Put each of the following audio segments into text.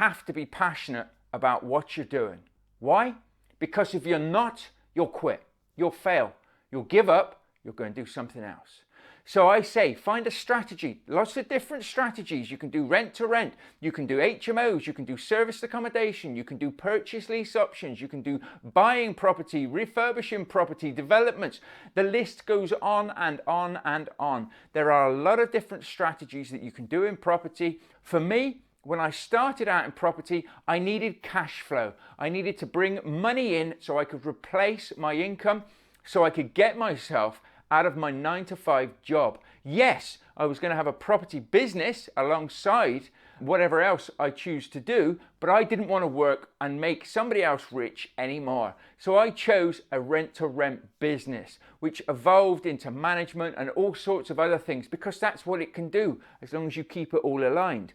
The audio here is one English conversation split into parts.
have to be passionate about what you're doing. Why? Because if you're not, you'll quit, you'll fail, you'll give up, you'll go and do something else. So I say, find a strategy, lots of different strategies. You can do rent to rent, you can do HMOs, you can do serviced accommodation, you can do purchase lease options, you can do buying property, refurbishing property, developments. The list goes on and on and on. There are a lot of different strategies that you can do in property. For me, when I started out in property, I needed cash flow. I needed to bring money in so I could replace my income, so I could get myself out of my 9-to-5 job. Yes, I was going to have a property business alongside whatever else I choose to do, but I didn't want to work and make somebody else rich anymore. So I chose a rent-to-rent business, which evolved into management and all sorts of other things, because that's what it can do, as long as you keep it all aligned.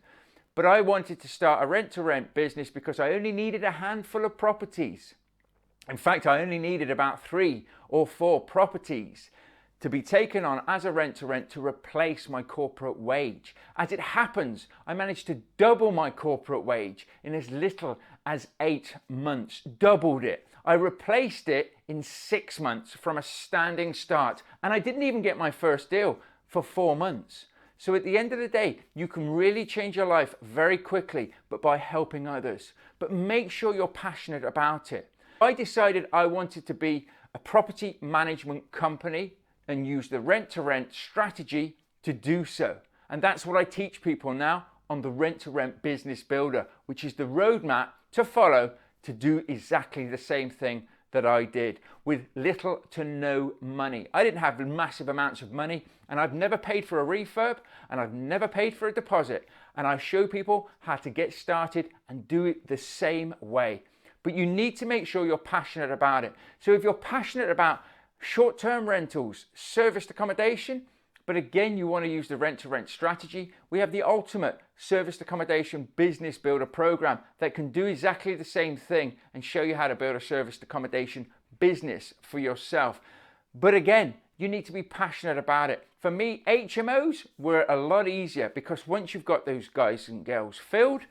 But I wanted to start a rent-to-rent business because I only needed a handful of properties. In fact, I only needed about 3 or 4 properties to be taken on as a rent-to-rent to replace my corporate wage. As it happens, I managed to double my corporate wage in as little as 8 months, doubled it. I replaced it in 6 months from a standing start, and I didn't even get my first deal for 4 months. So at the end of the day, you can really change your life very quickly, but by helping others. But make sure you're passionate about it. I decided I wanted to be a property management company and use the rent-to-rent strategy to do so. And that's what I teach people now on the Rent-to-Rent Business Builder, which is the roadmap to follow to do exactly the same thing that I did with little to no money. I didn't have massive amounts of money, and I've never paid for a refurb, and I've never paid for a deposit. And I show people how to get started and do it the same way. But you need to make sure you're passionate about it. So if you're passionate about short-term rentals, serviced accommodation, but again, you want to use the rent-to-rent strategy, we have the ultimate serviced accommodation business builder program that can do exactly the same thing and show you how to build a serviced accommodation business for yourself. But again, you need to be passionate about it. For me, HMOs were a lot easier because once you've got those guys and girls filled,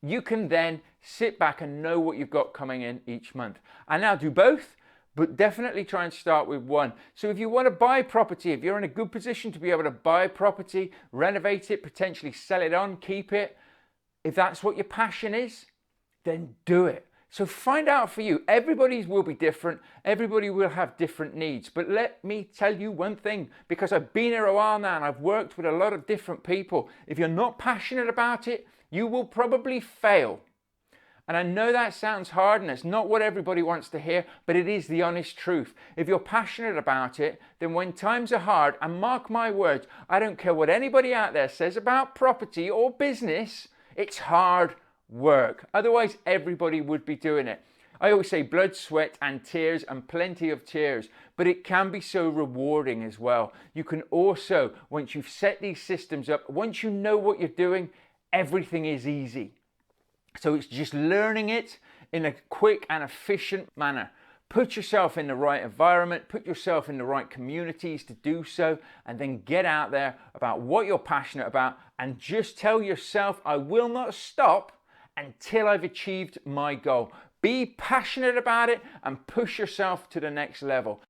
you can then sit back and know what you've got coming in each month. I now do both, but definitely try and start with one. So if you want to buy property, if you're in a good position to be able to buy property, renovate it, potentially sell it on, keep it, if that's what your passion is, then do it. So find out for you. Everybody's will be different. Everybody will have different needs. But let me tell you one thing, because I've been here a while now and I've worked with a lot of different people. If you're not passionate about it, you will probably fail. And I know that sounds hard and it's not what everybody wants to hear, but it is the honest truth. If you're passionate about it, then when times are hard, and mark my words, I don't care what anybody out there says about property or business, it's hard work. Otherwise, everybody would be doing it. I always say blood, sweat and tears, and plenty of tears, but it can be so rewarding as well. You can also, once you've set these systems up, once you know what you're doing, everything is easy. So it's just learning it in a quick and efficient manner. Put yourself in the right environment, put yourself in the right communities to do so, and then get out there about what you're passionate about and just tell yourself, I will not stop until I've achieved my goal. Be passionate about it and push yourself to the next level.